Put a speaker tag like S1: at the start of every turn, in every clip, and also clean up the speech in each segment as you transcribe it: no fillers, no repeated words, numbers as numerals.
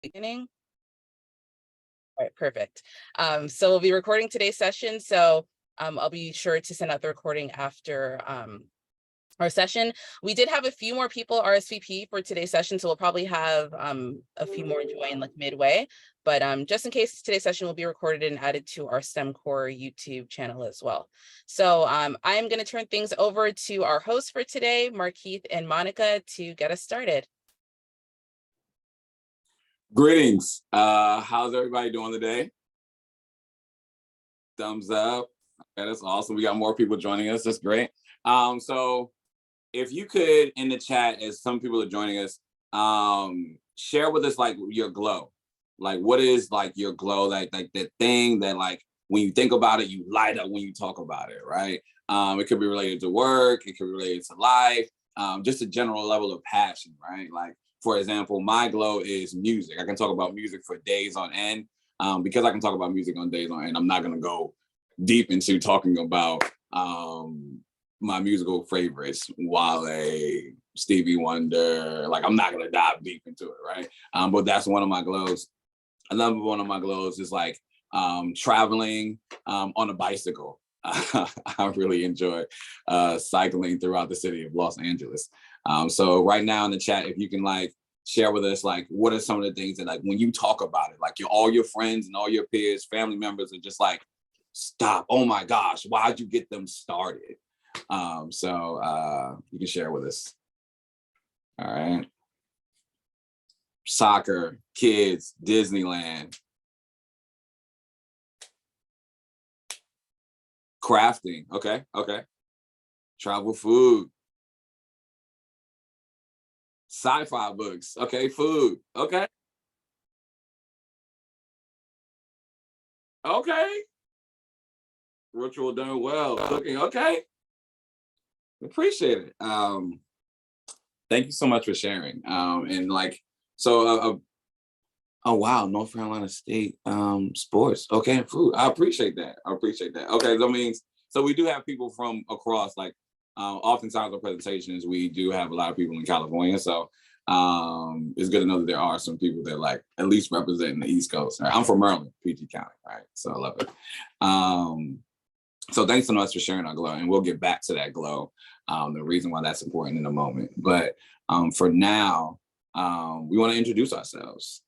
S1: Beginning. All right, perfect. So we'll be recording today's session. So I'll be sure to send out the recording after our session. We did have a few more people RSVP for today's session, so we'll probably have a few more join like midway. But just in case, today's session will be recorded and added to our STEM Core YouTube channel as well. So I'm going to turn things over to our hosts for today, Markeith and Monica, to get us started.
S2: Greetings. How's everybody doing today? Thumbs up. Okay, that's awesome. We got more people joining us. That's great. So if you could in the chat, as some people are joining us, share with us like your glow. Like what is like your glow, like that thing that like when you think about it, you light up when you talk about it, right? It could be related to work, it could be related to life, just a general level of passion, right? Like for example, my glow is music. I can talk about music for days on end. Because I can talk about music on days on end, I'm not gonna go deep into talking about my musical favorites, Wale, Stevie Wonder. Like I'm not gonna dive deep into it, right? But that's one of my glows. Another one of my glows is like traveling on a bicycle. I really enjoy cycling throughout the city of Los Angeles. So right now in the chat, if you can like share with us, like, what are some of the things that like when you talk about it, like all your friends and all your peers, family members are just like, stop, oh my gosh, why'd you get them started? So you can share with us. All right. Soccer, kids, Disneyland. Crafting, okay. Travel, food. Sci-fi books, okay, food, okay. Ritual done well, cooking, okay. Appreciate it. Thank you so much for sharing. And like, so, oh wow, North Carolina State sports, okay, food. I appreciate that. Okay, that means, so we do have people from across, like, oftentimes in presentations, we do have a lot of people in California. So it's good to know that there are some people that like at least representing the East Coast. Right? I'm from Maryland, PG County, right? So I love it. So thanks so much for sharing our glow, and we'll get back to that glow, the reason why that's important in a moment. But for now, we want to introduce ourselves.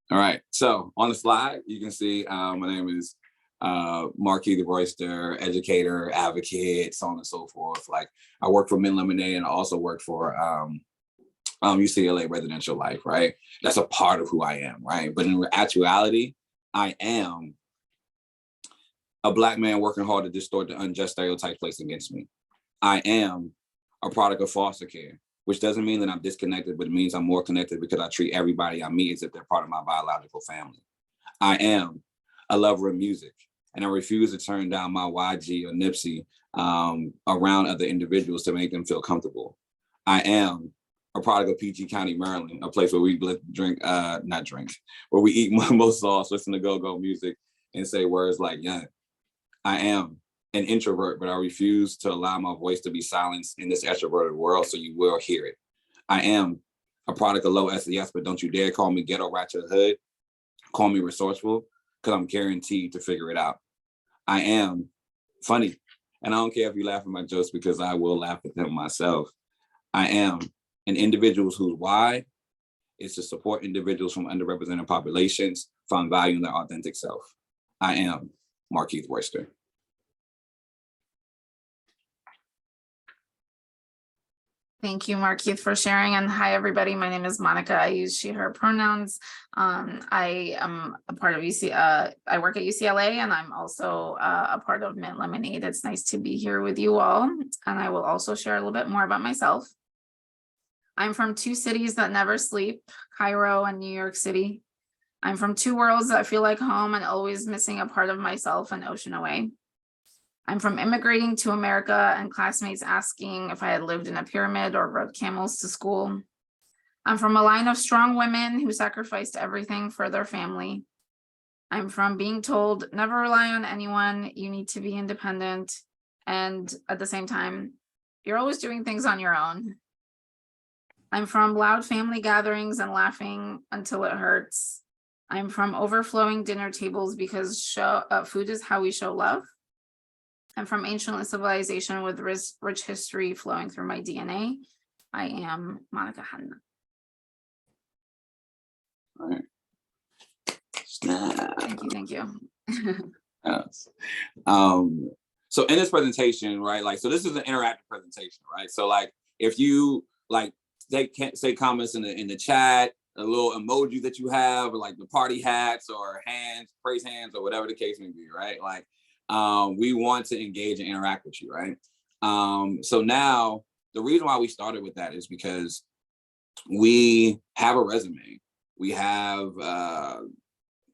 S2: All right, so on the slide, you can see my name is Markeith Monica, educator, advocate, so on and so forth. Like I work for Mint Lemonade and I also work for UCLA Residential Life, right? That's a part of who I am, right? But in actuality, I am a Black man working hard to distort the unjust stereotypes placed against me. I am a product of foster care, which doesn't mean that I'm disconnected, but it means I'm more connected because I treat everybody I meet as if they're part of my biological family. I am a lover of music, and I refuse to turn down my YG or Nipsey around other individuals to make them feel comfortable. I am a product of PG County, Maryland, a place where we where we eat most sauce, listen to go-go music, and say words like young. I am an introvert, but I refuse to allow my voice to be silenced in this extroverted world, so you will hear it. I am a product of low SES, but don't you dare call me ghetto ratchet hood. Call me resourceful, because I'm guaranteed to figure it out. I am funny, and I don't care if you laugh at my jokes because I will laugh at them myself. I am an individual whose why is to support individuals from underrepresented populations find value in their authentic self. I am Markeith Monica.
S3: Thank you, Markeith, for sharing. And hi, everybody. My name is Monica. I use she, her pronouns. I am a part of I work at UCLA, and I'm also a part of Mint Lemonade. It's nice to be here with you all. And I will also share a little bit more about myself. I'm from two cities that never sleep, Cairo and New York City. I'm from two worlds that feel like home and always missing a part of myself an ocean away. I'm from immigrating to America and classmates asking if I had lived in a pyramid or rode camels to school. I'm from a line of strong women who sacrificed everything for their family. I'm from being told never rely on anyone, you need to be independent, and at the same time, you're always doing things on your own. I'm from loud family gatherings and laughing until it hurts. I'm from overflowing dinner tables because food is how we show love. I'm from ancient civilization with rich history flowing through my DNA. I am Monica Hanna.
S2: All right. Snap.
S3: Thank you.
S2: Yes. So in this presentation, right, like, so this is an interactive presentation, right? So like, if you like, they can't say comments in the chat, a little emoji that you have, or like the party hats or hands, praise hands, or whatever the case may be, right? Like, we want to engage and interact with you, right? So now the reason why we started with that is because we have a resume, we have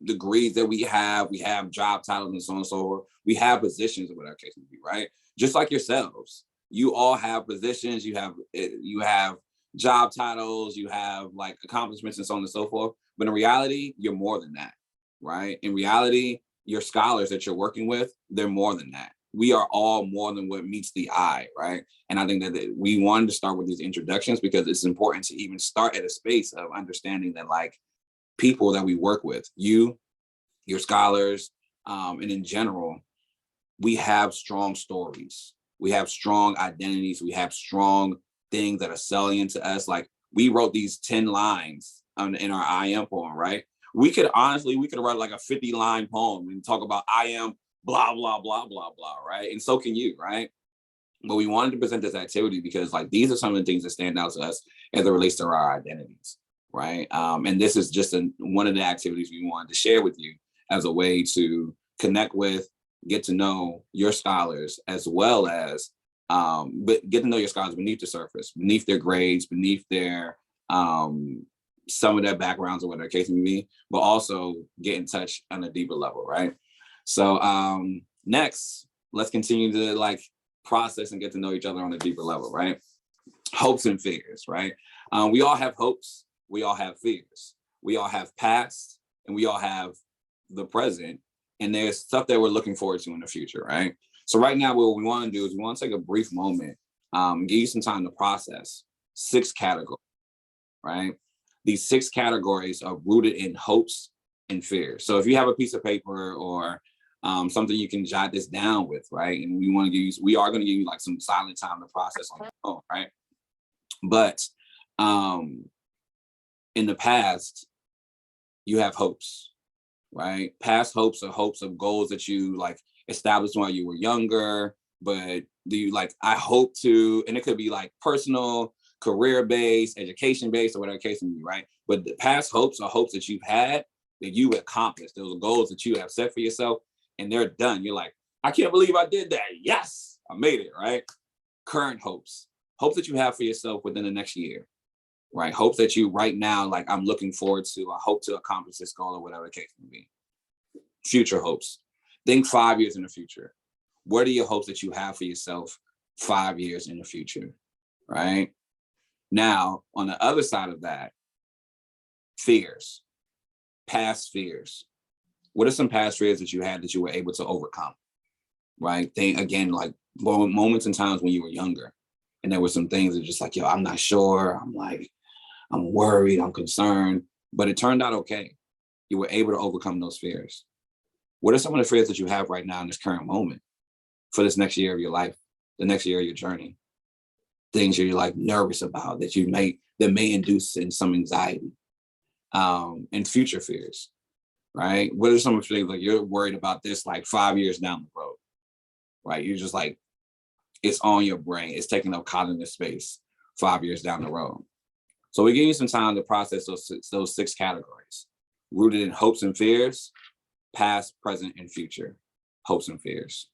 S2: degrees that we have job titles and so on and so forth. We have positions or whatever case may be, right? Just like yourselves, you all have positions, you have job titles, you have like accomplishments and so on and so forth. But in reality, you're more than that, right? In reality, your scholars that you're working with, they're more than that. We are all more than what meets the eye, right? And I think that we wanted to start with these introductions because it's important to even start at a space of understanding that like people that we work with, you, your scholars, and in general, we have strong stories. We have strong identities. We have strong things that are salient to us. Like we wrote these 10 lines in our IM poem, right? We could write like a 50-line poem and talk about I am blah, blah, blah, blah, blah, right? And so can you, right? But we wanted to present this activity because like these are some of the things that stand out to us as it relates to our identities, right? And this is just one of the activities we wanted to share with you as a way to connect with, get to know your scholars, as well as but get to know your scholars beneath the surface, beneath their grades, beneath their some of their backgrounds or whatever the case may be, but also get in touch on a deeper level, right? So next, let's continue to like process and get to know each other on a deeper level, right? Hopes and fears, right? We all have hopes, we all have fears, we all have past, and we all have the present, and there's stuff that we're looking forward to in the future, right? So right now, what we want to do is we want to take a brief moment, give you some time to process 6 categories, right? These 6 categories are rooted in hopes and fears. So if you have a piece of paper or something you can jot this down with, right? And we are going to give you like some silent time to process on your phone, right? But in the past, you have hopes, right? Past hopes are hopes of goals that you like established while you were younger, but do you like, I hope to, and it could be like personal, career-based, education-based, or whatever case may be, right? But the past hopes are hopes that you've had that you accomplished. Those are goals that you have set for yourself and they're done. You're like, I can't believe I did that. Yes, I made it, right? Current hopes, hopes that you have for yourself within the next year, right? Hopes that you right now, like I'm looking forward to, I hope to accomplish this goal or whatever the case may be. Future hopes. Think 5 years in the future. What are your hopes that you have for yourself 5 years in the future, right? Now, on the other side of that, fears, past fears. What are some past fears that you had that you were able to overcome, right? Think again, like moments and times when you were younger and there were some things that just like, yo, I'm not sure. I'm worried, I'm concerned, but it turned out okay. You were able to overcome those fears. What are some of the fears that you have right now in this current moment for this next year of your life, the next year of your journey? Things you're like nervous about that may induce in some anxiety, and future fears, right? What are some of the things like you're worried about this like 5 years down the road, right? You're just like, it's on your brain. It's taking up cognitive space 5 years down the road. So we give you some time to process those 6 categories, rooted in hopes and fears, past, present, and future. Hopes and fears.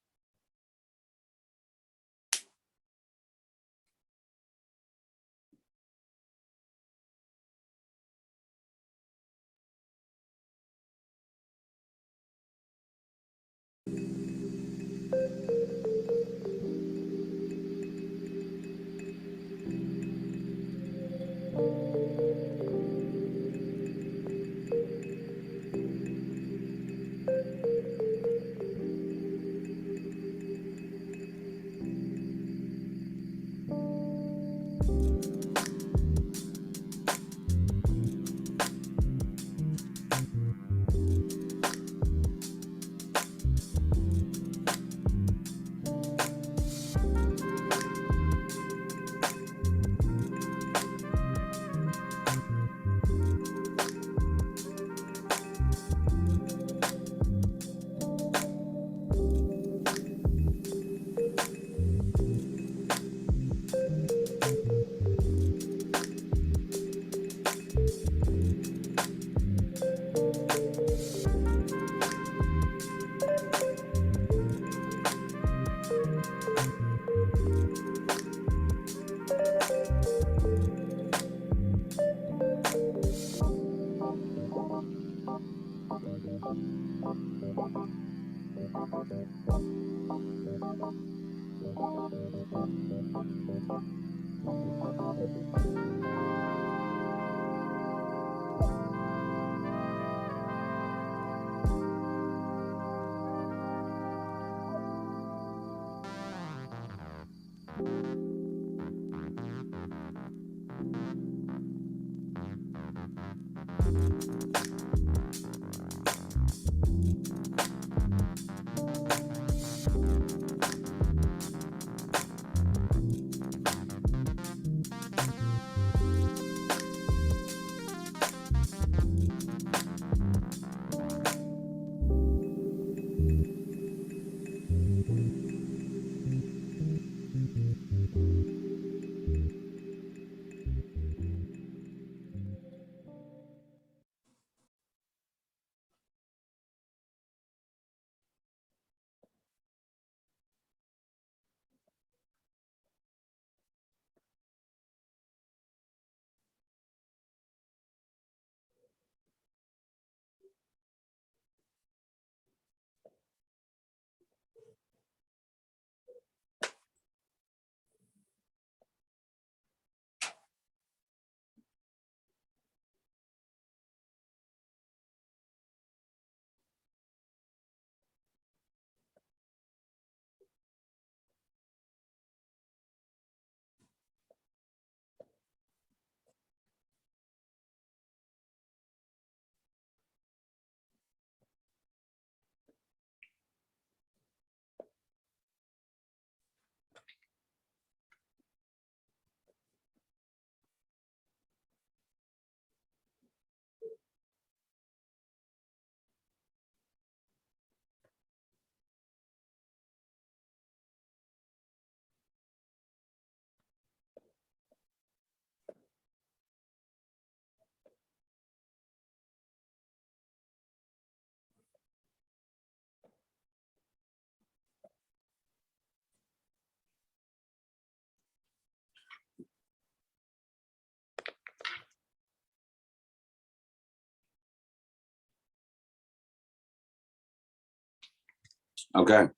S2: Okay.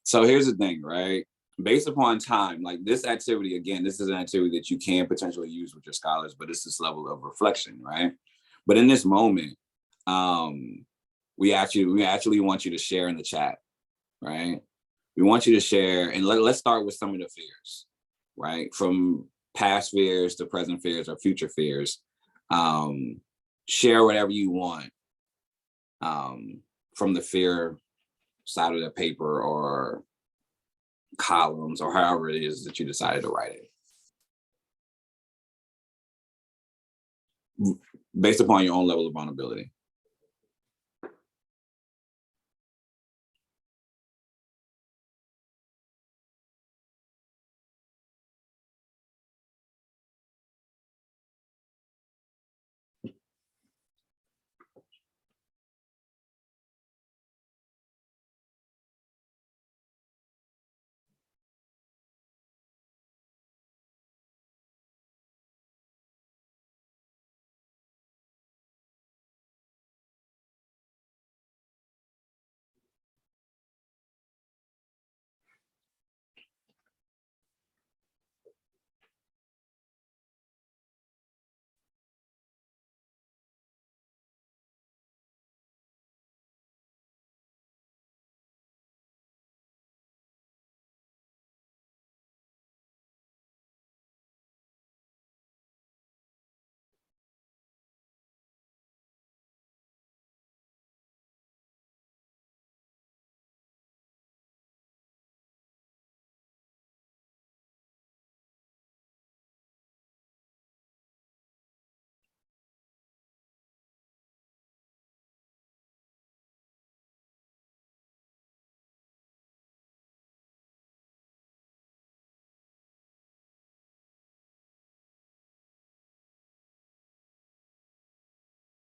S2: So here's the thing, right? Based upon time, like this activity, again, this is an activity that you can potentially use with your scholars, but it's this level of reflection, right? But in this moment, we actually want you to share in the chat, right? We want you to share, and let's start with some of the fears, right? From past fears to present fears or future fears. Share whatever you want from the fear side of the paper or columns or however it is that you decided to write it based upon your own level of vulnerability.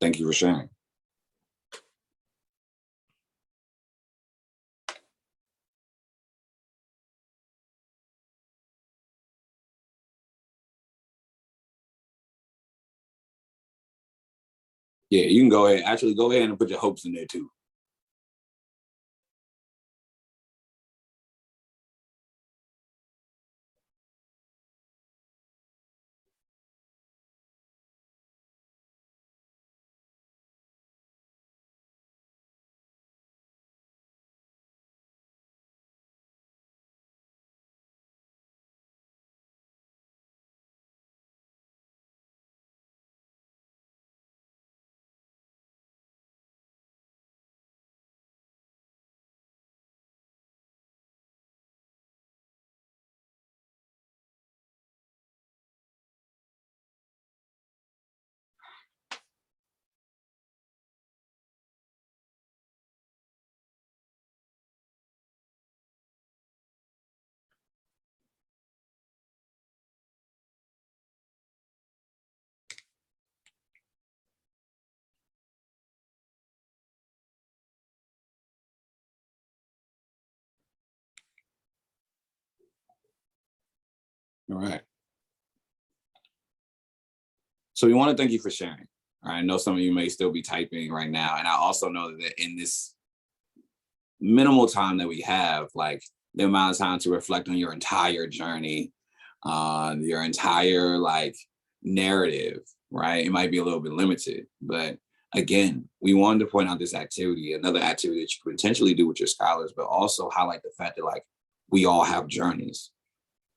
S2: Thank you for sharing. Yeah, you can go ahead. Actually, go ahead and put your hopes in there too. All right. So we want to thank you for sharing. All right. I know some of you may still be typing right now. And I also know that in this minimal time that we have, like the amount of time to reflect on your entire journey, your entire like narrative, right? It might be a little bit limited, but again, we wanted to point out this activity, another activity that you could potentially do with your scholars, but also highlight the fact that like we all have journeys.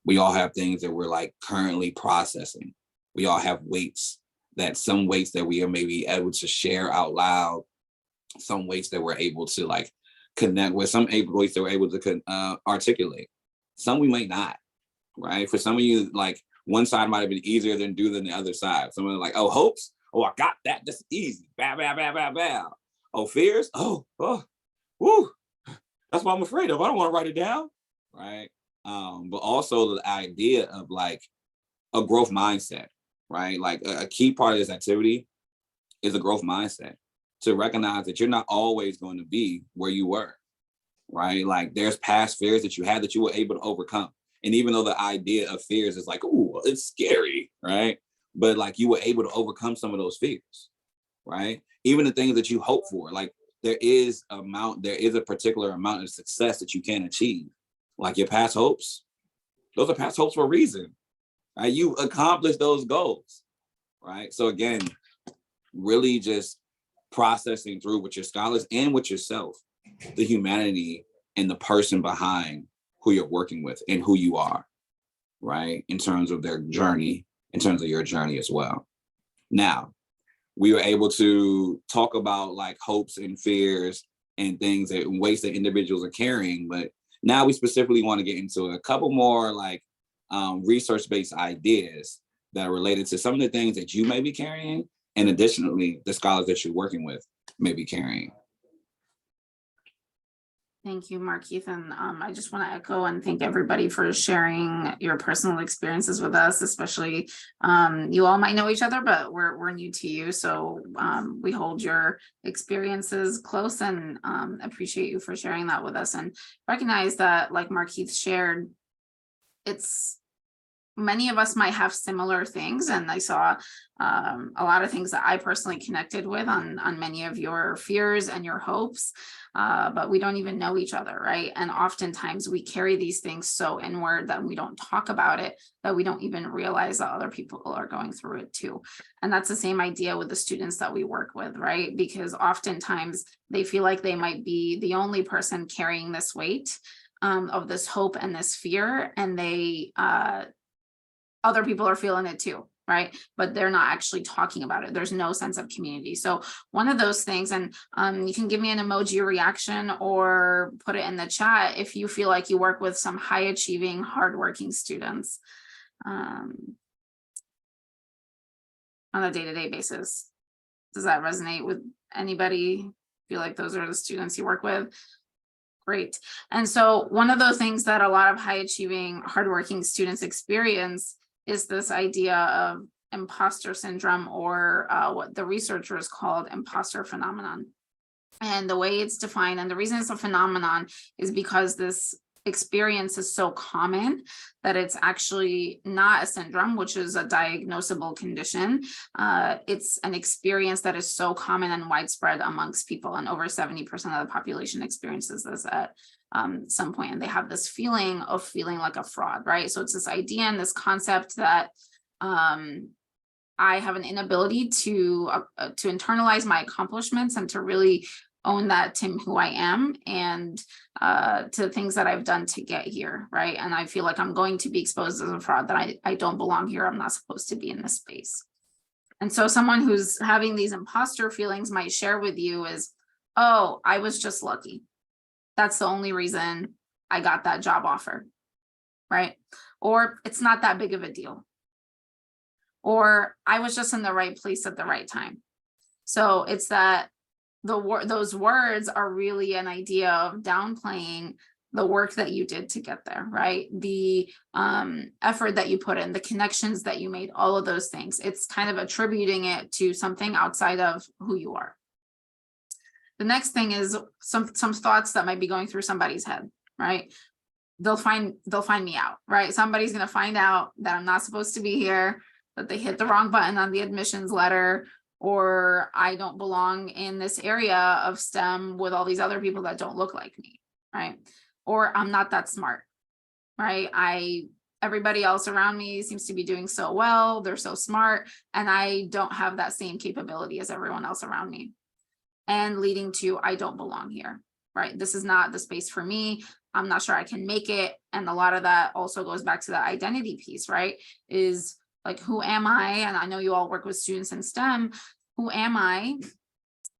S2: We all have things that we're like currently processing. We all have weights, that some weights that we are maybe able to share out loud, some weights that we're able to like connect with, some weights that we're able to articulate. Some we might not, right? For some of you, like one side might have been easier than the other side. Some are like, oh, hopes, oh, I got that. That's easy. Bow, bow, bow, bow, bow. Oh, fears, oh, woo. That's what I'm afraid of. I don't want to write it down, right? But also the idea of like a growth mindset, right? Like a key part of this activity is a growth mindset, to recognize that you're not always going to be where you were, right? Like there's past fears that you had that you were able to overcome. And even though the idea of fears is like, oh, it's scary, right? But like you were able to overcome some of those fears, right? Even the things that you hope for, like there is a particular amount of success that you can achieve. Like your past hopes, those are past hopes for a reason, right? You accomplished those goals, right? So again, really just processing through with your scholars and with yourself, the humanity and the person behind who you're working with and who you are, right? In terms of their journey, in terms of your journey as well. Now, we were able to talk about like hopes and fears and things that weights that individuals are carrying, but now we specifically want to get into a couple more like research-based ideas that are related to some of the things that you may be carrying, and additionally, the scholars that you're working with may be carrying.
S3: Thank you, Markeith. And I just want to echo and thank everybody for sharing your personal experiences with us, especially you all might know each other, but we're new to you. So we hold your experiences close and appreciate you for sharing that with us, and recognize that, like Markeith shared, many of us might have similar things, and I saw a lot of things that I personally connected with on many of your fears and your hopes, but we don't even know each other, right? And oftentimes we carry these things so inward that we don't talk about it, that we don't even realize that other people are going through it too. And that's the same idea with the students that we work with, right? Because oftentimes they feel like they might be the only person carrying this weight of this hope and this fear, and other people are feeling it too, right? But they're not actually talking about it. There's no sense of community. So one of those things, and you can give me an emoji reaction or put it in the chat if you feel like you work with some high achieving, hardworking students on a day-to-day basis. Does that resonate with anybody? Feel like those are the students you work with? Great. And so one of those things that a lot of high achieving, hardworking students experience is this idea of imposter syndrome, or what the researchers called imposter phenomenon. And the way it's defined, and the reason it's a phenomenon, is because this experience is so common that it's actually not a syndrome, which is a diagnosable condition. It's an experience that is so common and widespread amongst people, and over 70% of the population experiences this at some point, and they have this feeling of feeling like a fraud, right? So it's this idea and this concept that I have an inability to internalize my accomplishments and to really own that to who I am and to the things that I've done to get here, right? And I feel like I'm going to be exposed as a fraud, that I don't belong here. I'm not supposed to be in this space. And so someone who's having these imposter feelings might share with you is, oh, I was just lucky. That's the only reason I got that job offer, right? Or it's not that big of a deal. Or I was just in the right place at the right time. So it's that those words are really an idea of downplaying the work that you did to get there, right? The effort that you put in, the connections that you made, all of those things. It's kind of attributing it to something outside of who you are. The next thing is some thoughts that might be going through somebody's head, right? they'll find me out, right? Somebody's going to find out that I'm not supposed to be here, that they hit the wrong button on the admissions letter, or I don't belong in this area of STEM with all these other people that don't look like me, right? Or I'm not that smart, right? Everybody else around me seems to be doing so well, they're so smart, and I don't have that same capability as everyone else around me. And leading to, I don't belong here, right? This is not the space for me. I'm not sure I can make it. And a lot of that also goes back to the identity piece, right? Is like, who am I? And I know you all work with students in STEM. Who am I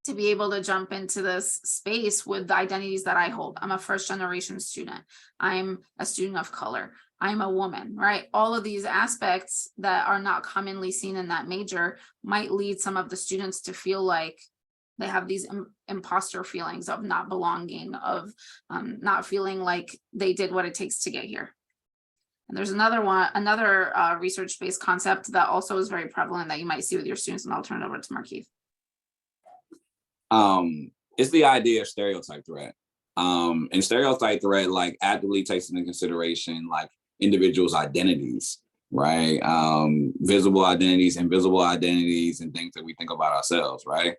S3: to be able to jump into this space with the identities that I hold? I'm a first generation student. I'm a student of color. I'm a woman, right? All of these aspects that are not commonly seen in that major might lead some of the students to feel like they have these imposter feelings of not belonging, of not feeling like they did what it takes to get here. And there's another research-based concept that also is very prevalent that you might see with your students, and I'll turn it over to Markeith.
S2: It's the idea of stereotype threat. And stereotype threat like actively takes into consideration like individuals' identities, right? Visible identities, invisible identities, and things that we think about ourselves, right?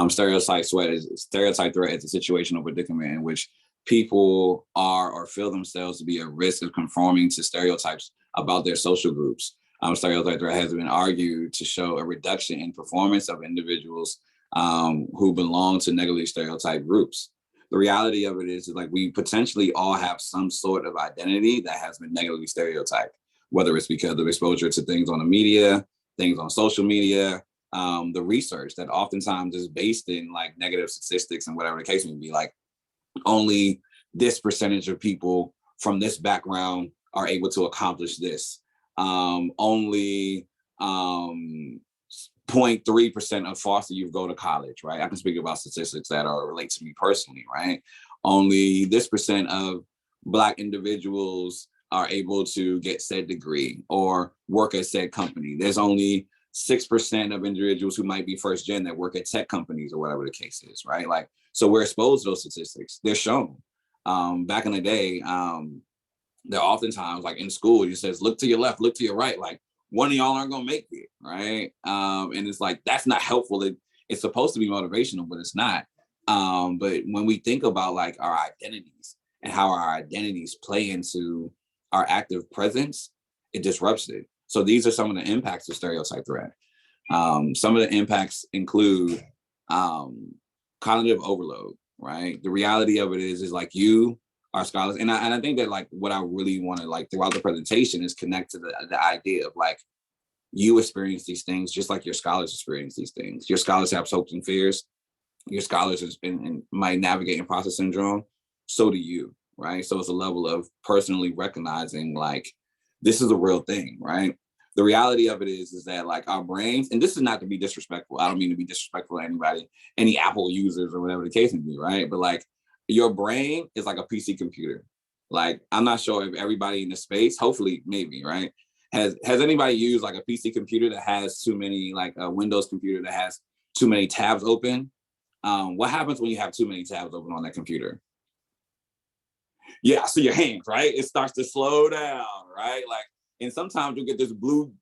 S2: Stereotype threat is a situational predicament in which people are or feel themselves to be at risk of conforming to stereotypes about their social groups. Stereotype threat has been argued to show a reduction in performance of individuals who belong to negatively stereotyped groups. The reality of it is like we potentially all have some sort of identity that has been negatively stereotyped, whether it's because of exposure to things on the media, things on social media, the research that oftentimes is based in like negative statistics and whatever the case may be, like only this percentage of people from this background are able to accomplish this. Only 0.3% of foster youth go to college, right? I can speak about statistics that relate to me personally, right? Only this percent of Black individuals are able to get said degree or work at said company. There's only 6% of individuals who might be first gen that work at tech companies or whatever the case is, right? Like, so we're exposed to those statistics. They're shown. Back in the day, they're oftentimes like in school, it says, look to your left, look to your right. Like, one of y'all aren't gonna make it, right? And it's like, that's not helpful. It's supposed to be motivational, but it's not. But when we think about like our identities and how our identities play into our active presence, it disrupts it. So these are some of the impacts of stereotype threat. Some of the impacts include cognitive overload, right? The reality of it is like you are scholars. And I think that like what I really want to like throughout the presentation is connect to the idea of like you experience these things just like your scholars experience these things. Your scholars have hopes and fears. Your scholars might navigate imposter syndrome. So do you, right? So it's a level of personally recognizing like this is a real thing, right? The reality of it is that like our brains, and this is not to be disrespectful. I don't mean to be disrespectful to anybody, any Apple users or whatever the case may be, right? But like your brain is like a PC computer. Like, I'm not sure if everybody in the space, hopefully maybe, right? Has anybody used like a PC computer that has too many, like a Windows computer that has too many tabs open? What happens when you have too many tabs open on that computer? Yeah, I see your hands, right? It starts to slow down, right? Like, and sometimes you get this blue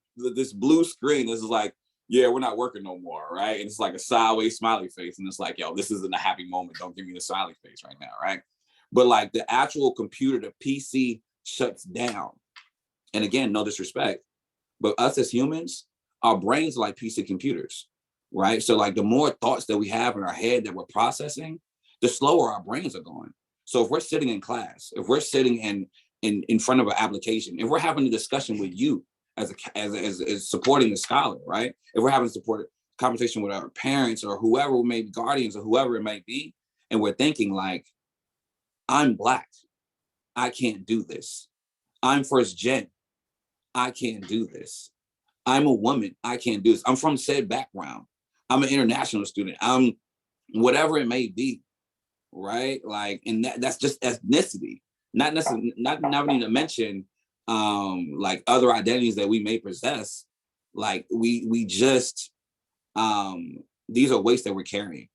S2: screen. This is like, yeah, we're not working no more, right? And it's like a sideways smiley face. And it's like, yo, this isn't a happy moment. Don't give me the smiley face right now, right? But like the actual computer, the PC shuts down. And again, no disrespect, but us as humans, our brains are like PC computers, right? So like the more thoughts that we have in our head that we're processing, the slower our brains are going. So if we're sitting in class, if we're sitting in front of an application, if we're having a discussion with you as supporting the scholar, right? If we're having a conversation with our parents or whoever, maybe guardians or whoever it might be, and we're thinking like, I'm Black, I can't do this. I'm first gen, I can't do this. I'm a woman, I can't do this. I'm from said background. I'm an international student. I'm whatever it may be, right? Like, and that's just ethnicity. Not necessarily, not even to mention like other identities that we may possess. Like we just these are weights that we're carrying,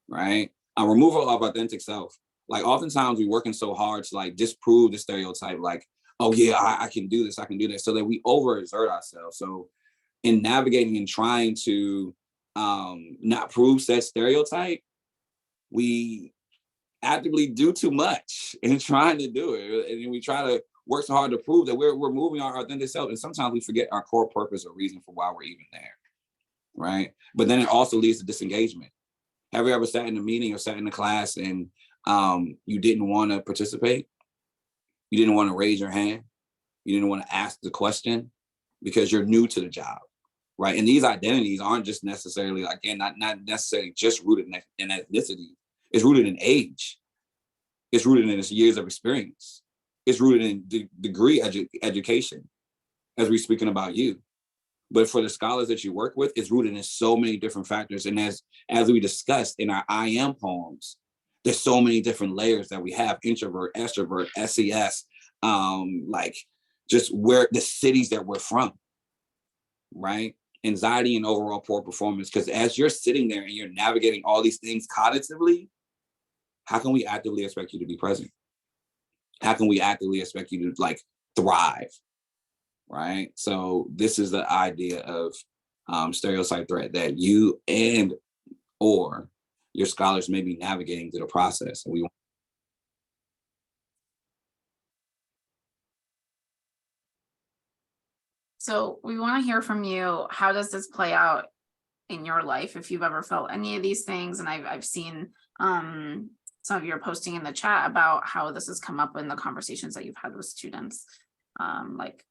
S2: right? Removal of authentic self. Like oftentimes we're working so hard to like disprove the stereotype, like, oh yeah, I can do this, I can do that, so that we overexert ourselves. So in navigating and trying to not prove said stereotype, we actively do too much in trying to do it. And we try to work so hard to prove that we're moving our authentic self. And sometimes we forget our core purpose or reason for why we're even there. Right. But then it also leads to disengagement. Have you ever sat in a meeting or sat in a class and you didn't want to participate? You didn't want to raise your hand. You didn't want to ask the question because you're new to the job. Right. And these identities aren't just necessarily, again, not necessarily just rooted in ethnicity. It's rooted in age. It's rooted in its years of experience. It's rooted in degree education, as we're speaking about you. But for the scholars that you work with, it's rooted in so many different factors. And as we discussed in our I am poems, there's so many different layers that we have: introvert, extrovert, SES, like just where the cities that we're from, right? Anxiety and overall poor performance. Because as you're sitting there and you're navigating all these things cognitively, how can we actively expect you to be present? How can we actively expect you to like thrive? Right. So this is the idea of stereotype threat that you and or your scholars may be navigating through the process. And
S3: So we want to hear from you. How does this play out in your life? If you've ever felt any of these things, and I've seen some of your posting in the chat about how this has come up in the conversations that you've had with students, like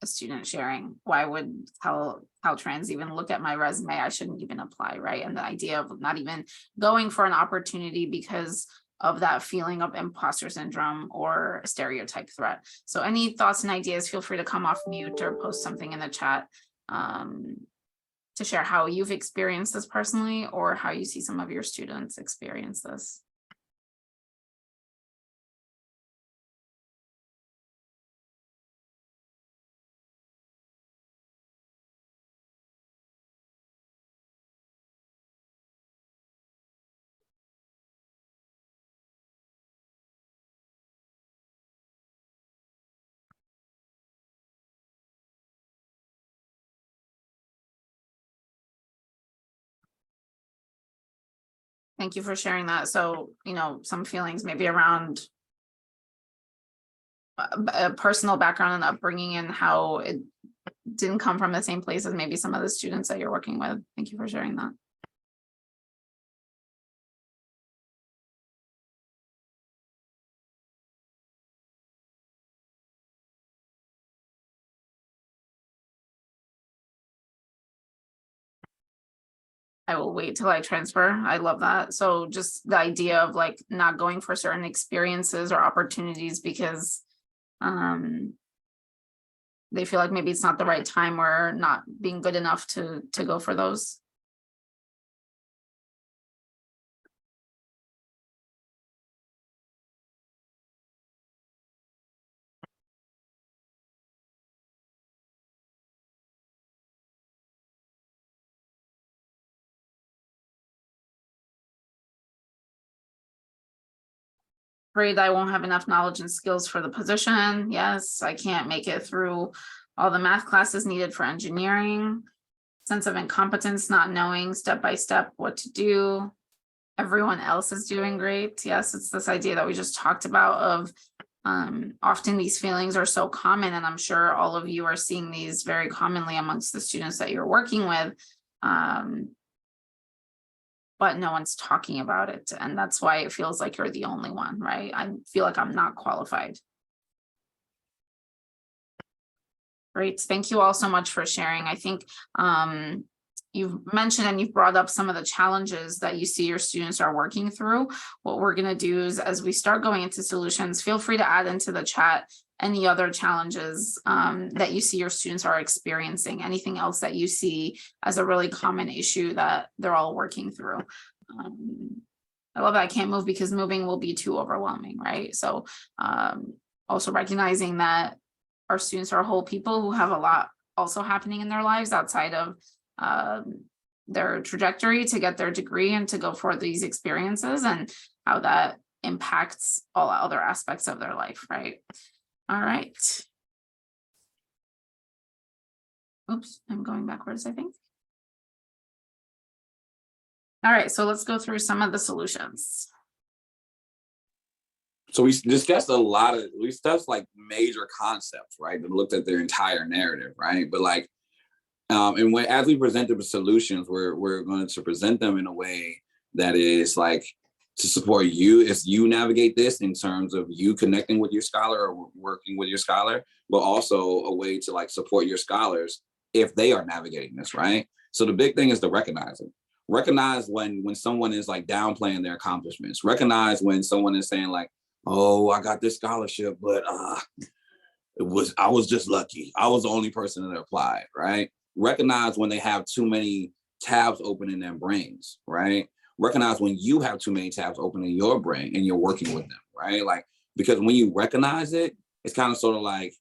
S3: a student sharing, why would Caltrans even look at my resume? I shouldn't even apply, right? And the idea of not even going for an opportunity because of that feeling of imposter syndrome or stereotype threat. So any thoughts and ideas, feel free to come off mute or post something in the chat to share how you've experienced this personally or how you see some of your students experience this. Thank you for sharing that. So, some feelings maybe around a personal background and upbringing and how it didn't come from the same place as maybe some of the students that you're working with. Thank you for sharing that. I will wait till I transfer. I love that. So just the idea of like not going for certain experiences or opportunities because they feel like maybe it's not the right time or not being good enough to go for those. Afraid I won't have enough knowledge and skills for the position. Yes, I can't make it through all the math classes needed for engineering. Sense of incompetence, not knowing step by step what to do. Everyone else is doing great. Yes, it's this idea that we just talked about of often these feelings are so common, and I'm sure all of you are seeing these very commonly amongst the students that you're working with. But no one's talking about it. And that's why it feels like you're the only one, right? I feel like I'm not qualified. Great. Thank you all so much for sharing. I think you've mentioned and you've brought up some of the challenges that you see your students are working through. What we're going to do is as we start going into solutions, feel free to add into the chat any other challenges that you see your students are experiencing, anything else that you see as a really common issue that they're all working through. I love that I can't move because moving will be too overwhelming, right? So also recognizing that our students are whole people who have a lot also happening in their lives outside of their trajectory to get their degree and to go for these experiences, and how that impacts all other aspects of their life, right? All right. Oops, I'm going backwards, I think. All right, so let's go through some of the solutions.
S2: So we discussed like major concepts, right? That looked at their entire narrative, right? But like, and as we present the solutions, we're going to present them in a way that is like to support you as you navigate this in terms of you connecting with your scholar or working with your scholar, but also a way to like support your scholars if they are navigating this, right? So the big thing is to recognize it. Recognize when someone is like downplaying their accomplishments. Recognize when someone is saying like, oh, I got this scholarship, but I was just lucky. I was the only person that applied, right? Recognize when they have too many tabs open in their brains, right? Recognize when you have too many tabs open in your brain and you're working with them, right? Like, because when you recognize it, it's kind of sort of like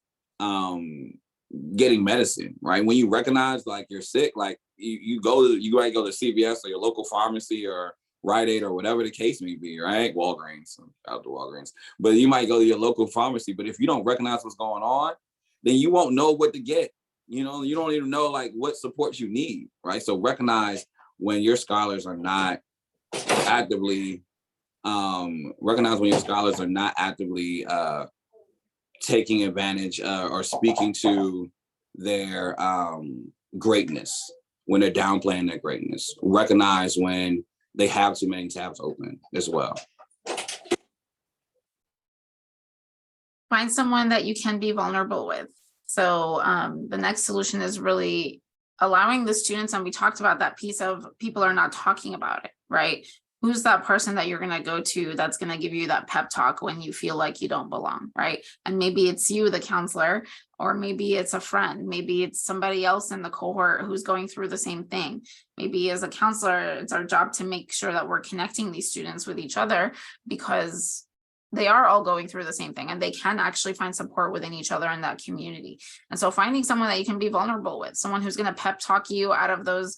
S2: getting medicine, right? When you recognize like you're sick, like you might go to CVS or your local pharmacy or Rite Aid or whatever the case may be, right? Walgreens, out to Walgreens. But you might go to your local pharmacy, but if you don't recognize what's going on, then you won't know what to get. You know, you don't even know like what support you need, right? So recognize when your scholars are not actively, taking advantage or speaking to their greatness, when they're downplaying their greatness. Recognize when they have too many tabs open as well.
S3: Find someone that you can be vulnerable with. So the next solution is really allowing the students, and we talked about that piece of people are not talking about it, right? Who's that person that you're going to go to that's going to give you that pep talk when you feel like you don't belong, right? And maybe it's you, the counselor, or maybe it's a friend, maybe it's somebody else in the cohort who's going through the same thing. Maybe as a counselor, it's our job to make sure that we're connecting these students with each other, because they are all going through the same thing and they can actually find support within each other in that community. And so finding someone that you can be vulnerable with, someone who's going to pep talk you out of those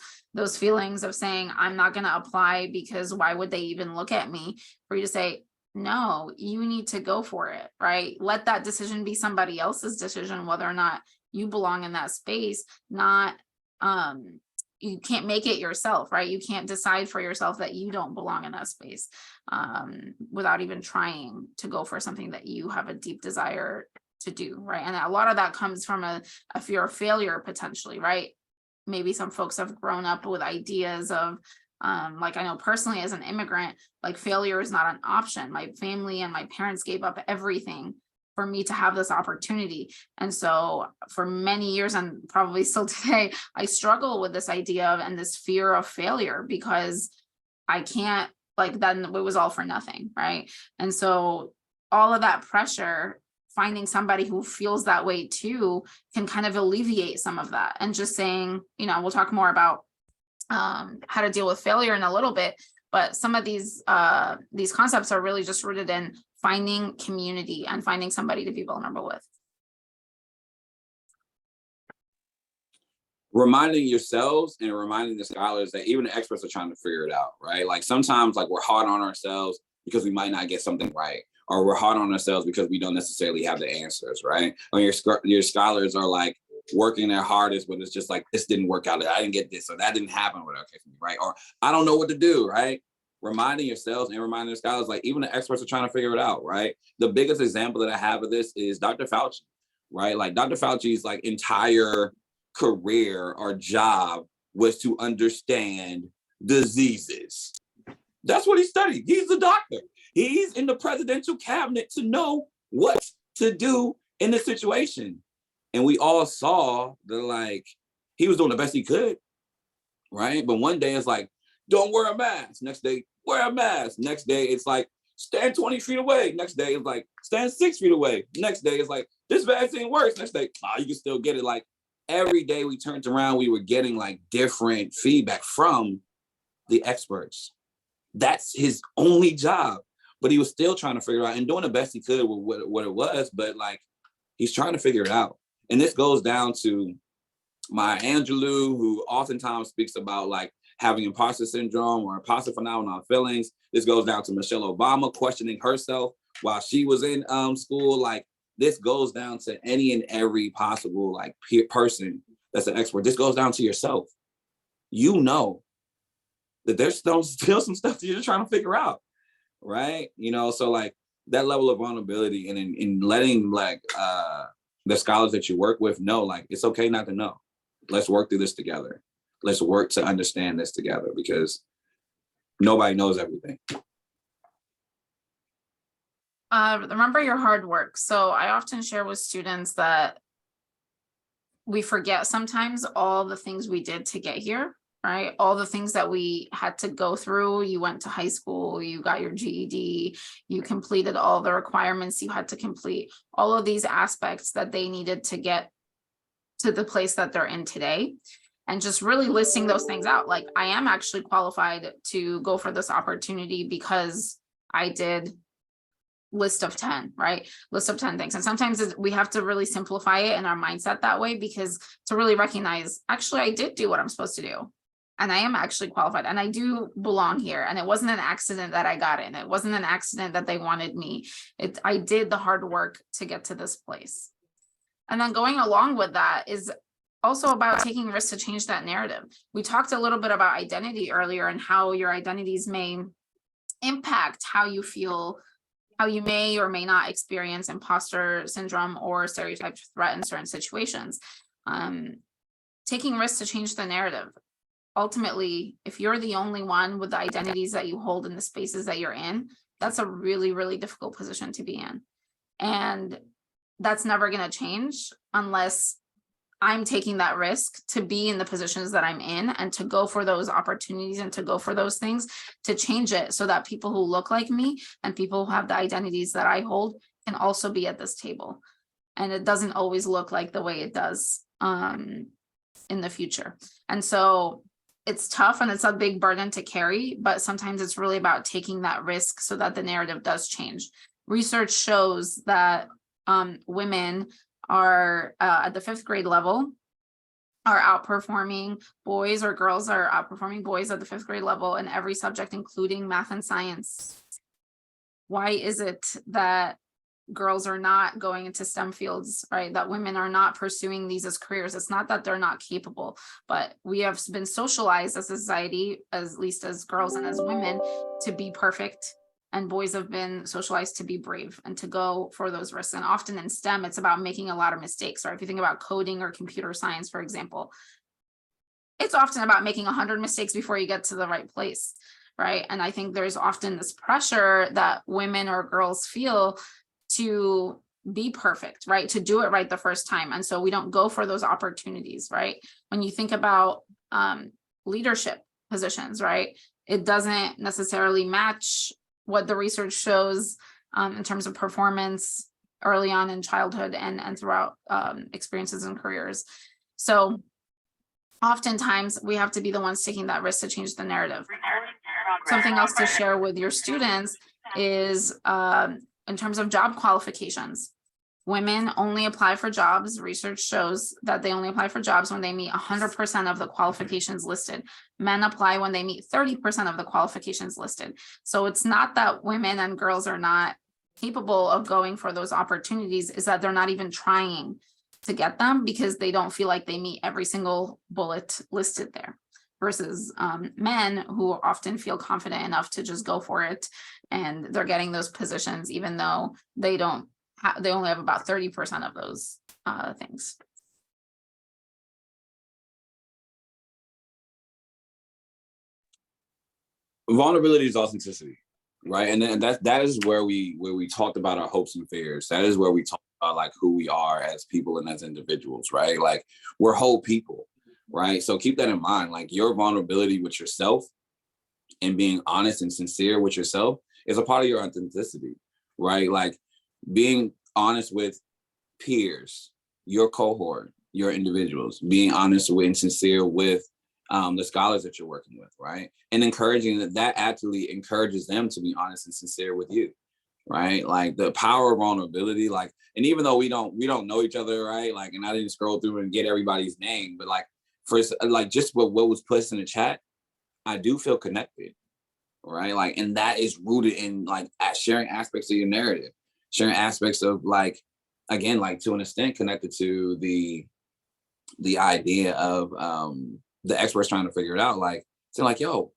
S3: feelings of saying, I'm not going to apply because why would they even look at me, for you to say, no, you need to go for it, right? Let that decision be somebody else's decision, whether or not you belong in that space, not, you can't make it yourself, right? You can't decide for yourself that you don't belong in that space without even trying to go for something that you have a deep desire to do, right? And a lot of that comes from a fear of failure potentially, right? Maybe some folks have grown up with ideas of, like I know personally as an immigrant, like failure is not an option. My family and my parents gave up everything for me to have this opportunity. And so for many years, and probably still today, I struggle with this idea of, and this fear of failure, because I can't, like, then it was all for nothing, right? And so all of that pressure, finding somebody who feels that way too, can kind of alleviate some of that. And just saying, you know, we'll talk more about how to deal with failure in a little bit, but some of these concepts are really just rooted in finding community and finding somebody to be vulnerable with.
S2: Reminding yourselves and reminding the scholars that even the experts are trying to figure it out, right? Like sometimes like we're hard on ourselves because we might not get something right, or we're hard on ourselves because we don't necessarily have the answers, right? Or your scholars are like working their hardest, but it's just like, this didn't work out. I didn't get this, or that didn't happen with our case, right? Or I don't know what to do, right? Reminding yourselves and reminding the scholars, like even the experts are trying to figure it out, right? The biggest example that I have of this is Dr. Fauci, right? Like Dr. Fauci's like entire career or job was to understand diseases. That's what he studied. He's a doctor. He's in the presidential cabinet to know what to do in the situation. And we all saw that like he was doing the best he could, right? But one day it's like, don't wear a mask. Next day, wear a mask. Next day, it's like, stand 20 feet away. Next day, it's like, stand 6 feet away. Next day, it's like, this vaccine works. Next day, you can still get it. Like every day we turned around, we were getting like different feedback from the experts. That's his only job. But he was still trying to figure it out and doing the best he could with what it was. But like, he's trying to figure it out. And this goes down to Maya Angelou, who oftentimes speaks about like having imposter syndrome or imposter phenomenon feelings. This goes down to Michelle Obama questioning herself while she was in school. Like, this goes down to any and every possible like person that's an expert. This goes down to yourself. You know that there's still some stuff that you're trying to figure out, right? You know, so like that level of vulnerability and in letting like the scholars that you work with know, like, it's okay not to know. Let's work through this together. Let's work to understand this together, because nobody knows everything.
S3: Remember your hard work. So I often share with students that we forget sometimes all the things we did to get here, right? All the things that we had to go through. You went to high school, you got your GED, you completed all the requirements you had to complete, all of these aspects that they needed to get to the place that they're in today. And just really listing those things out. Like, I am actually qualified to go for this opportunity because I did list of 10, right? List of 10 things. And sometimes we have to really simplify it in our mindset that way, because to really recognize, actually, I did do what I'm supposed to do. And I am actually qualified and I do belong here. And it wasn't an accident that I got in. It wasn't an accident that they wanted me. I did the hard work to get to this place. And then going along with that is also about taking risks to change that narrative. We talked a little bit about identity earlier and how your identities may impact how you feel, how you may or may not experience imposter syndrome or stereotyped threat in certain situations. Taking risks to change the narrative. Ultimately, if you're the only one with the identities that you hold in the spaces that you're in, that's a really, really difficult position to be in. And that's never going to change unless I'm taking that risk to be in the positions that I'm in and to go for those opportunities and to go for those things, to change it so that people who look like me and people who have the identities that I hold can also be at this table. And it doesn't always look like the way it does in the future. And so it's tough and it's a big burden to carry, but sometimes it's really about taking that risk so that the narrative does change. Research shows that women are at the 5th grade level are outperforming boys, or girls are outperforming boys at the 5th grade level in every subject, including math and science. Why is it that girls are not going into STEM fields, right? That women are not pursuing these as careers? It's not that they're not capable, but we have been socialized as a society, at least as girls and as women, to be perfect. And boys have been socialized to be brave and to go for those risks. And often in STEM, it's about making a lot of mistakes. Or if you think about coding or computer science, for example, it's often about making 100 mistakes before you get to the right place, right? And I think there's often this pressure that women or girls feel to be perfect, right? To do it right the first time. And so we don't go for those opportunities, right? When you think about leadership positions, right? It doesn't necessarily match what the research shows in terms of performance early on in childhood and throughout experiences and careers. So oftentimes we have to be the ones taking that risk to change the narrative. Something else to share with your students is in terms of job qualifications. Women only apply for jobs. Research shows that they only apply for jobs when they meet 100% of the qualifications listed. Men apply when they meet 30% of the qualifications listed. So it's not that women and girls are not capable of going for those opportunities, is that they're not even trying to get them because they don't feel like they meet every single bullet listed there. Versus men who often feel confident enough to just go for it, and they're getting those positions even though they don't. They only have about 30% of those things.
S2: Vulnerability is authenticity, right? And that is where we talked about our hopes and fears. That is where we talk about like who we are as people and as individuals, right? Like, we're whole people, right? So keep that in mind. Like, your vulnerability with yourself and being honest and sincere with yourself is a part of your authenticity, right? Like, being honest with peers, your cohort, your individuals, being honest with and sincere with the scholars that you're working with, right? And encouraging that actually encourages them to be honest and sincere with you, right? Like, the power of vulnerability, like, and even though we don't know each other, right? Like, and I didn't scroll through and get everybody's name, but like, first, like, just what was placed in the chat, I do feel connected, right? Like, and that is rooted in like sharing aspects of your narrative, sharing aspects of like, again, like to an extent connected to the idea of the experts trying to figure it out. Like, saying like, yo,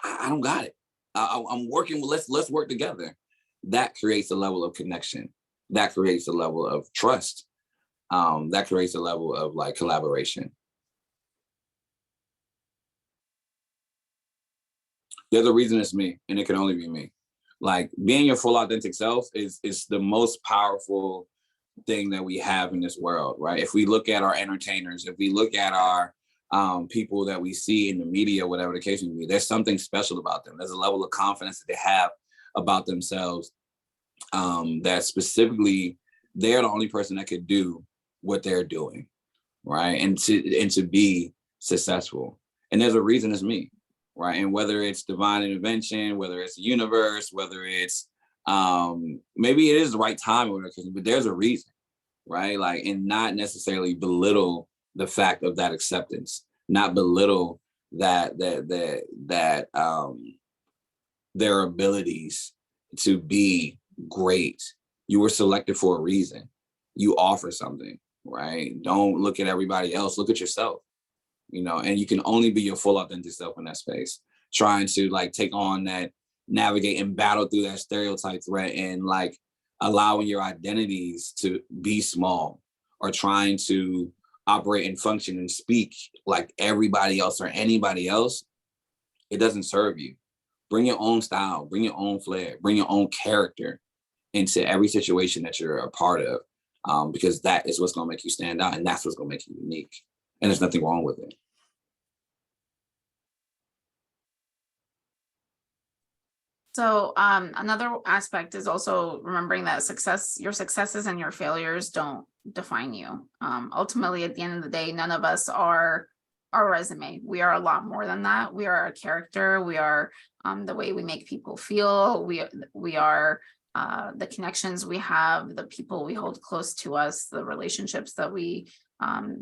S2: I don't got it. I'm working. Let's work together. That creates a level of connection. That creates a level of trust. That creates a level of like collaboration. There's a reason it's me, and it can only be me. Like being your full authentic self is the most powerful thing that we have in this world, right? If we look at our entertainers, if we look at our people that we see in the media, whatever the case may be, there's something special about them. There's a level of confidence that they have about themselves that specifically they're the only person that could do what they're doing, right? And to be successful. And there's a reason it's me, right? And whether it's divine intervention, whether it's the universe, whether it's maybe it is the right time or whatever, but there's a reason, right? Like, and not necessarily belittle the fact of that acceptance, not belittle that their abilities to be great. You were selected for a reason. You offer something, right? Don't look at everybody else, look at yourself, you know, and you can only be your full authentic self in that space. Trying to like take on that, navigate and battle through that stereotype threat and like allowing your identities to be small, or trying to operate and function and speak like everybody else or anybody else, it doesn't serve you. Bring your own style, bring your own flair, bring your own character into every situation that you're a part of, because that is what's going to make you stand out, and that's what's going to make you unique. And there's nothing wrong with it.
S3: So another aspect is also remembering that your successes and your failures don't define you. Ultimately, at the end of the day, none of us are our resume. We are a lot more than that. We are our character. We are the way we make people feel. We are the connections we have, the people we hold close to us, the relationships that we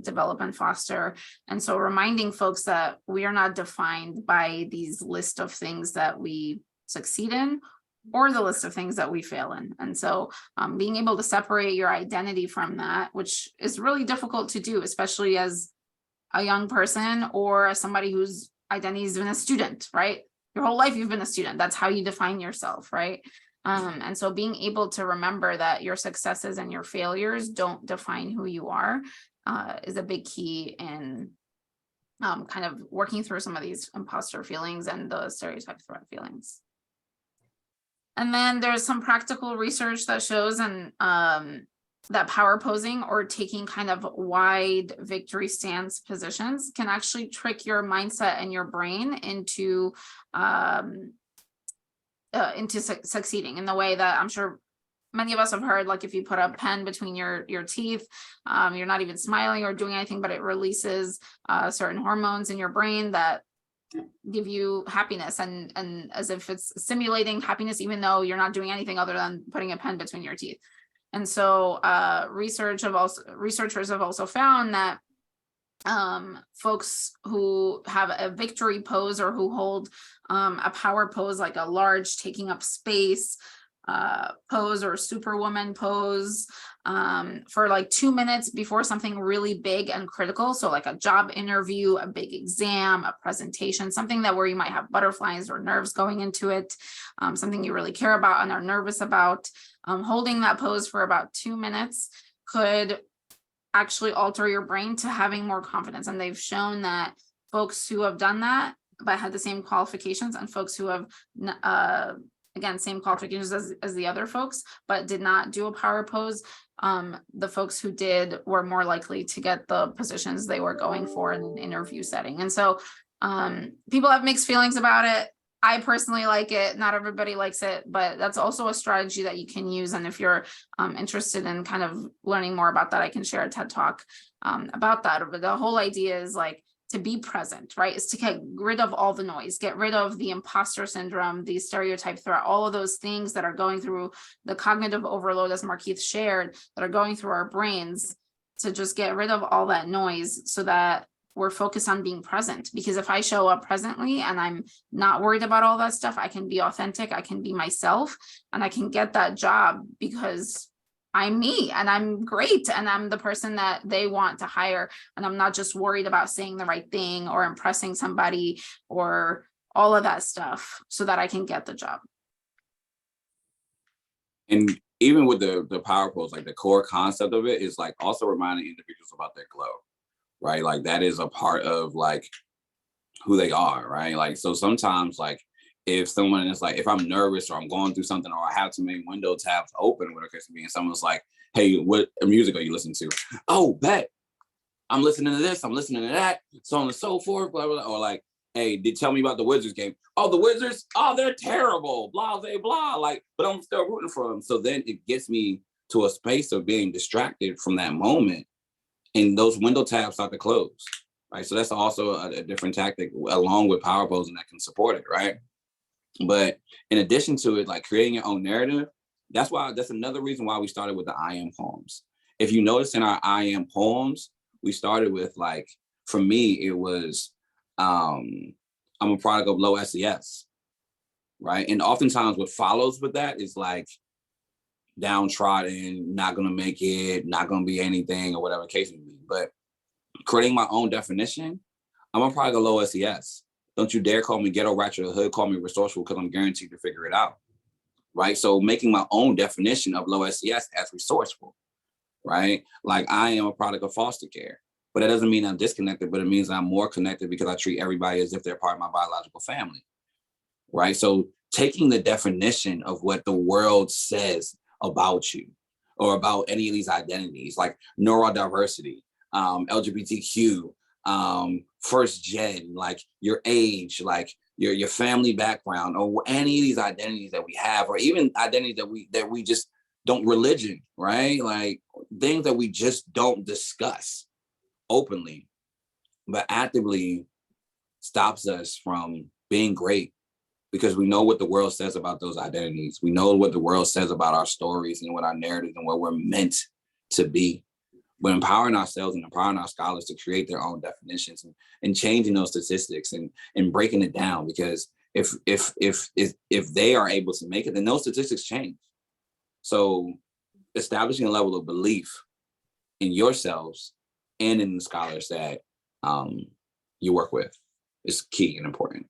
S3: develop and foster. And so reminding folks that we are not defined by these list of things that we succeed in, or the list of things that we fail in. And so being able to separate your identity from that, which is really difficult to do, especially as a young person or as somebody whose identity has been a student, right? Your whole life you've been a student. That's how you define yourself, right? And so being able to remember that your successes and your failures don't define who you are is a big key in kind of working through some of these imposter feelings and the stereotype threat feelings. And then there's some practical research that shows that power posing or taking kind of wide victory stance positions can actually trick your mindset and your brain into succeeding in the way that I'm sure many of us have heard. Like if you put a pen between your teeth, you're not even smiling or doing anything, but it releases certain hormones in your brain that give you happiness, and as if it's simulating happiness, even though you're not doing anything other than putting a pen between your teeth. And so researchers have also found that folks who have a victory pose or who hold a power pose, like a large taking up space pose or superwoman pose for like 2 minutes before something really big and critical. So like a job interview, a big exam, a presentation, something that where you might have butterflies or nerves going into it, something you really care about and are nervous about. Holding that pose for about 2 minutes could actually alter your brain to having more confidence. And they've shown that folks who have done that but had the same qualifications, and folks who have again, same qualifications as the other folks, but did not do a power pose, the folks who did were more likely to get the positions they were going for in an interview setting. And so people have mixed feelings about it. I personally like it. Not everybody likes it, but that's also a strategy that you can use. And if you're interested in kind of learning more about that, I can share a TED Talk about that. But the whole idea is like, to be present, right? Is to get rid of all the noise, get rid of the imposter syndrome, the stereotype threat, all of those things that are going through the cognitive overload, as Markeith shared, that are going through our brains, to just get rid of all that noise so that we're focused on being present, because if I show up presently and I'm not worried about all that stuff, I can be authentic, I can be myself, and I can get that job because I'm me and I'm great and I'm the person that they want to hire, and I'm not just worried about saying the right thing or impressing somebody or all of that stuff so that I can get the job.
S2: And even with the power pose, like the core concept of it is like also reminding individuals about their glow, right? Like that is a part of like who they are, right? Like, so sometimes like if someone is like, if I'm nervous or I'm going through something or I have too many window tabs open, whatever it could be, and someone's like, hey, what music are you listening to? Oh, bet. I'm listening to this, I'm listening to that, so on and so forth, blah, blah, blah. Or like, hey, tell me about the Wizards game. Oh, the Wizards, oh, they're terrible, blah, blah, blah. Like, but I'm still rooting for them. So then it gets me to a space of being distracted from that moment. And those window tabs start to close, right? So that's also a different tactic along with power posing that can support it, right? But in addition to it, like creating your own narrative, that's another reason why we started with the I am poems. If you notice in our I am poems, we started with like, for me, it was, I'm a product of low SES, right? And oftentimes what follows with that is like downtrodden, not gonna make it, not gonna be anything or whatever the case may be. But creating my own definition, I'm a product of low SES. Don't you dare call me ghetto ratchet or hood, call me resourceful, because I'm guaranteed to figure it out, right? So making my own definition of low SES as resourceful, right? Like I am a product of foster care, but that doesn't mean I'm disconnected, but it means I'm more connected because I treat everybody as if they're part of my biological family, right? So taking the definition of what the world says about you or about any of these identities, like neurodiversity, LGBTQ, first gen, like your age, like your family background, or any of these identities that we have, or even identities that we just don't, religion, right? Like things that we just don't discuss openly, but actively stops us from being great, because we know what the world says about those identities. We know what the world says about our stories and what our narratives and what we're meant to be. But empowering ourselves and empowering our scholars to create their own definitions and changing those statistics and breaking it down, because if they are able to make it, then those statistics change. So establishing a level of belief in yourselves and in the scholars that you work with is key and important.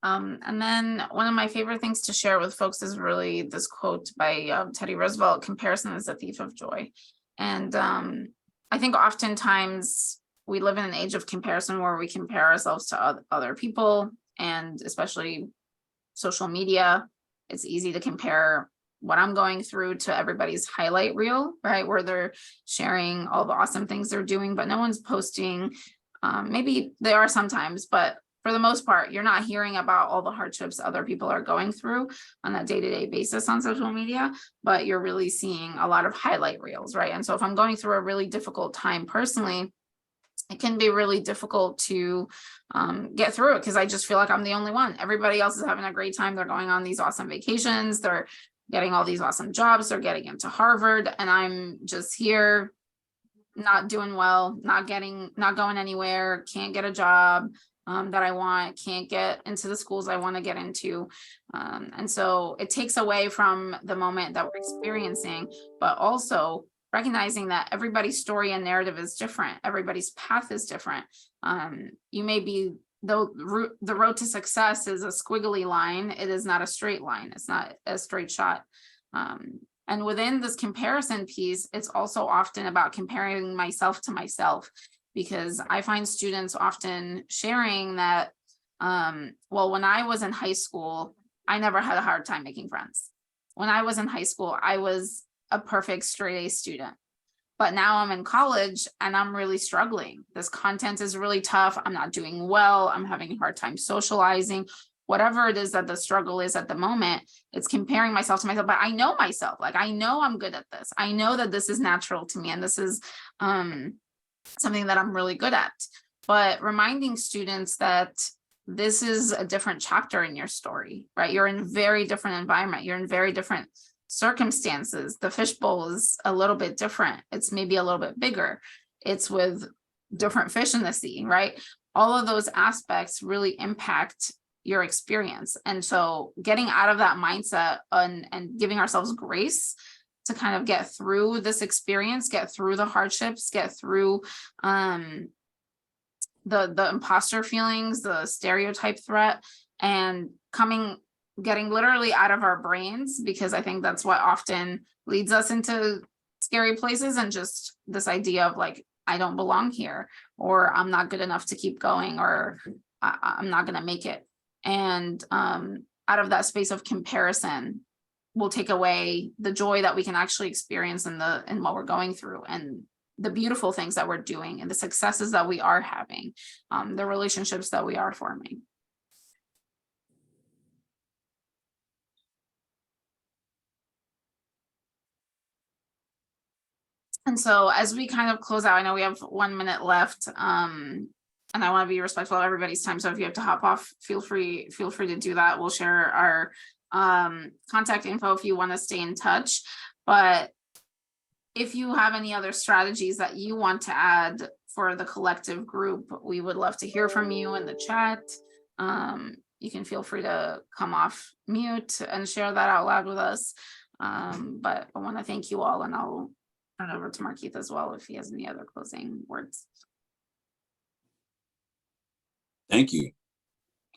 S3: And then one of my favorite things to share with folks is really this quote by Teddy Roosevelt: "Comparison is the thief of joy." And I think oftentimes we live in an age of comparison where we compare ourselves to other people, and especially social media. It's easy to compare what I'm going through to everybody's highlight reel, right? Where they're sharing all the awesome things they're doing, but no one's posting. Maybe they are sometimes, but for the most part, you're not hearing about all the hardships other people are going through on a day-to-day basis on social media, but you're really seeing a lot of highlight reels, right? And so if I'm going through a really difficult time personally, it can be really difficult to get through it, because I just feel like I'm the only one. Everybody else is having a great time. They're going on these awesome vacations. They're getting all these awesome jobs. They're getting into Harvard. And I'm just here, not doing well, not going anywhere, can't get a job that I want, can't get into the schools I want to get into. And so it takes away from the moment that we're experiencing, but also recognizing that everybody's story and narrative is different. Everybody's path is different. You may be, though the road to success is a squiggly line, it is not a straight line. It's not a straight shot. And within this comparison piece, it's also often about comparing myself to myself, because I find students often sharing that, well, when I was in high school, I never had a hard time making friends. When I was in high school, I was a perfect straight A student. But now I'm in college and I'm really struggling. This content is really tough. I'm not doing well. I'm having a hard time socializing. Whatever it is that the struggle is at the moment, it's comparing myself to myself. But I know myself, like I know I'm good at this. I know that this is natural to me, and this is something that I'm really good at. But reminding students that this is a different chapter in your story, right? You're in a very different environment. You're in very different circumstances. The fishbowl is a little bit different. It's maybe a little bit bigger. it's with different fish in the sea, right? All of those aspects really impact your experience. And so getting out of that mindset and giving ourselves grace to kind of get through this experience, get through the hardships, get through the imposter feelings, the stereotype threat, and getting literally out of our brains, because I think that's what often leads us into scary places, and just this idea of like, I don't belong here, or I'm not good enough to keep going, or I'm not going to make it. And out of that space of comparison will take away the joy that we can actually experience in what we're going through, and the beautiful things that we're doing, and the successes that we are having, the relationships that we are forming. And so as we kind of close out, I know we have 1 minute left, and I want to be respectful of everybody's time. So if you have to hop off, feel free to do that. We'll share our contact info if you want to stay in touch. But if you have any other strategies that you want to add for the collective group, we would love to hear from you in the chat. You can feel free to come off mute and share that out loud with us. But I want to thank you all, and I'll turn it over to Markeith as well if he has any other closing words.
S2: Thank you.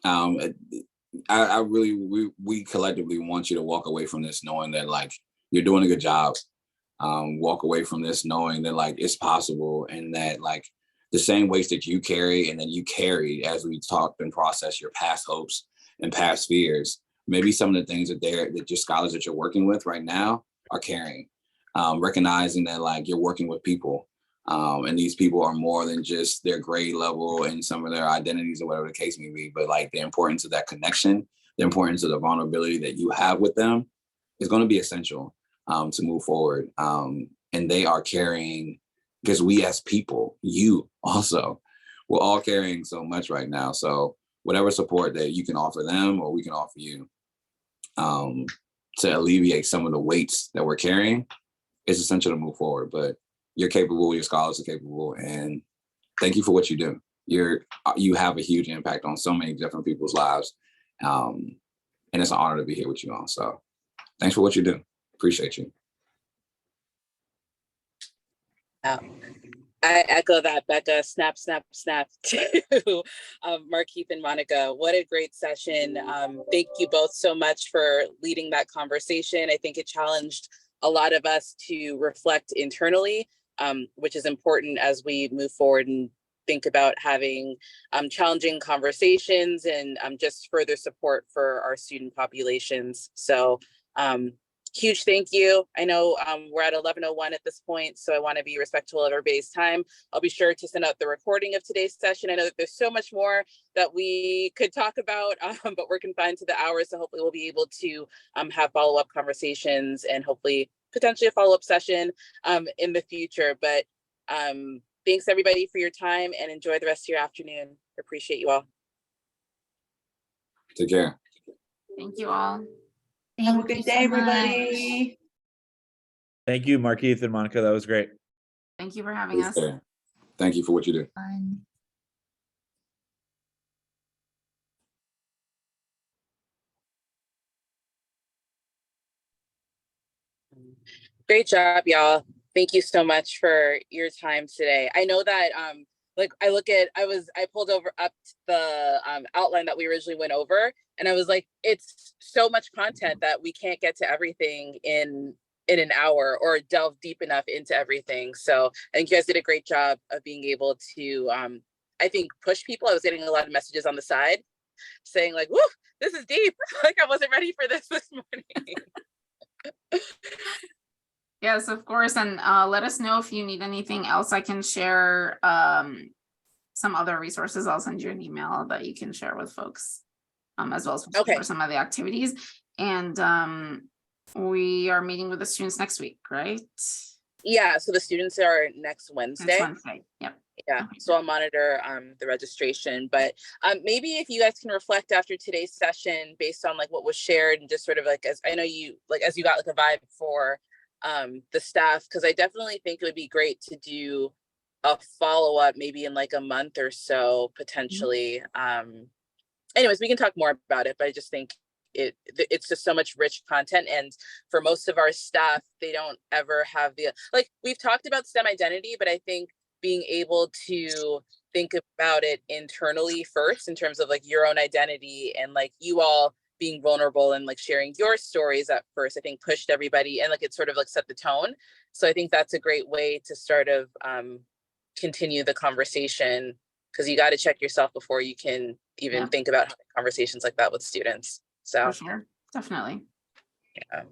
S2: I really, we collectively want you to walk away from this knowing that like you're doing a good job. Walk away from this knowing that like it's possible, and that like the same weights that you carry and that you carried as we talked and processed your past hopes and past fears, maybe some of the things that your scholars that you're working with right now are carrying. Recognizing that like you're working with people, and these people are more than just their grade level and some of their identities or whatever the case may be, but like the importance of that connection, the importance of the vulnerability that you have with them is going to be essential to move forward. And they are carrying, because we as people, you also, we're all carrying so much right now. So whatever support that you can offer them or we can offer you to alleviate some of the weights that we're carrying, it's essential to move forward. But you're capable, your scholars are capable, and thank you for what you do. You have a huge impact on so many different people's lives, and it's an honor to be here with you all. So thanks for what you do. Appreciate you.
S1: I echo that, Becca. Snap, snap, snap to Markeith and Monica. What a great session. Thank you both so much for leading that conversation. I think it challenged a lot of us to reflect internally, which is important as we move forward and think about having challenging conversations and just further support for our student populations. So huge thank you. I know we're at 11:01 at this point, so I want to be respectful of everybody's time. I'll be sure to send out the recording of today's session. I know that there's so much more that we could talk about, but we're confined to the hour, so hopefully we'll be able to have follow-up conversations and hopefully potentially a follow-up session in the future. But thanks everybody for your time, and enjoy the rest of your afternoon. Appreciate you all.
S2: Take care.
S3: Thank you all.
S4: Have a good day, everybody.
S5: Thank you, Markeith and Monica. That was great.
S3: Thank you for having us.
S2: Thank you for what you do.
S3: Fun.
S1: Great job, y'all. Thank you so much for your time today. I know that like I pulled up the outline that we originally went over, and I was like, it's so much content that we can't get to everything in an hour or delve deep enough into everything. So I think you guys did a great job of being able to I think push people. I was getting a lot of messages on the side saying like, whoo, this is deep. Like I wasn't ready for this morning.
S3: Yes, of course. And let us know if you need anything else. I can share some other resources. I'll send you an email that you can share with folks, as well as for some of the activities. And we are meeting with the students next week, right?
S1: Yeah, so the students are next Wednesday.
S3: Next Wednesday. Yep.
S1: Yeah, so I'll monitor the registration, but maybe if you guys can reflect after today's session based on like what was shared, and just sort of like, as I know you like, as you got like a vibe for the staff, because I definitely think it would be great to do a follow-up maybe in like a month or so potentially. Anyways, we can talk more about it, but I just think it's just so much rich content, and for most of our staff, they don't ever have the, like, we've talked about STEM identity, but I think being able to think about it internally first in terms of like your own identity, and like you all being vulnerable and like sharing your stories at first, I think pushed everybody, and like it sort of like set the tone. So I think that's a great way to sort of continue the conversation, because you got to check yourself before you can even think about having conversations like that with students. So
S3: For sure, definitely.
S1: yeah.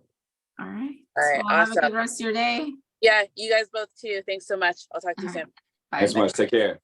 S3: All right.
S1: All right,
S3: Well, have a
S1: awesome.
S3: good rest of your day.
S1: Yeah, you guys both too. Thanks so much. I'll talk to you
S3: All right.
S1: soon.
S3: Bye.
S2: Thanks so much. Take care.